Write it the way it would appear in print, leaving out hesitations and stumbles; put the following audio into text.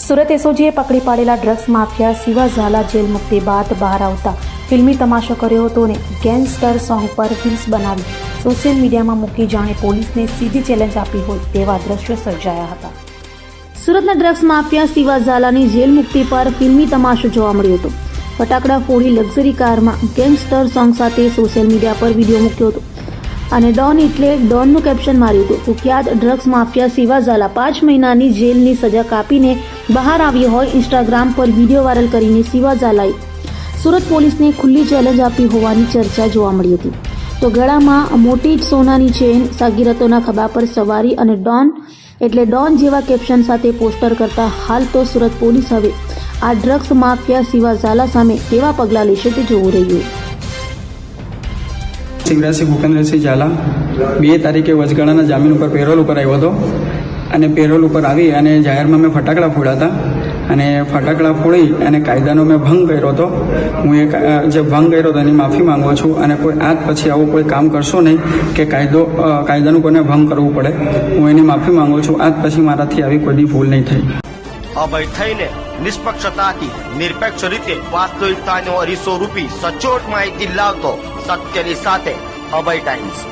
સુરત એસઓજીએ પકડી પાડેલા drugs mafia Shiva Zala jail મુક્તિ બાદ બહાર આવતા ફિલ્મી તમાશો કર્યો હતો અને ગેંગસ્ટર સોંગ પર રીલ્સ બનાવી સોશિયલ મીડિયામાં મૂકી જાણે પોલીસને સીધી ચેલેન્જ આપી હોય તેવા દ્રશ્યો સર્જાયા હતા। સુરતના ડ્રગ્સ માફિયા શિવા ઝાલાની જેલ મુક્તિ પર ફિલ્મી તમાશો જોવા મળ્યો હતો। ફટાકડા ફોડી લક્ઝરી કારમાં ગેંગસ્ટર સોંગ સાથે સોશિયલ મીડિયા પર વિડીયો મૂક્યો હતો અને ડોન એટલે ડોનનું કેપ્શન માર્યું હતું। કુખ્યાત ડ્રગ્સ માફિયા શિવા ઝાલા 5 મહિનાની જેલની સજા કાપીને બહાર આવ્યો હોય ઇન્સ્ટાગ્રામ પર વિડીયો વાયરલ કરીને શિવા ઝાલાએ સુરત પોલીસને ખુલ્લી ચેલેન્જ આપી હોવાની ચર્ચા જોવા મળી હતી। તો ગળામાં મોટી સોનાની ચેન, સાગીરતોના ખભા પર સવારી અને ડોન એટલે ડોન જેવા કેપ્શન સાથે પોસ્ટર કરતા હાલ તો સુરત પોલીસ હવે આ ડ્રગ્સ માફિયા શિવા ઝાલા સામે કેવા પગલાં લેશે તે જોવું રહ્યું। શિવરાજસિંહ ભૂપેન્દ્રસિંહ ઝાલા 2 તારીખે વચગાળાના જામીન ઉપર પેરોલ ઉપર આવ્યો હતો અને પેરોલ ઉપર આવી અને જાહેરમાં મેં ફટાકડા ફોડ્યા હતા અને ફટાકડા ફોડી અને કાયદાનો મેં ભંગ કર્યો હતો। હું જે ભંગ કર્યો હતો એની માફી માંગુ છું અને કોઈ આજ પછી આવું કોઈ કામ કરશો નહીં કે કાયદાનું કોઈને ભંગ કરવું પડે, હું એની માફી માંગુ છું। આજ પછી મારાથી આવી કોઈ ભૂલ નહીં થઈ। અભય થઈને નિષ્પક્ષતાથી નિરપેક્ષ રીતે વાસ્તવિકતાનો અરીસો રૂપી સચોટ માહિતી લાવતો સત્યની સાથે અભય ટાઈમ્સ।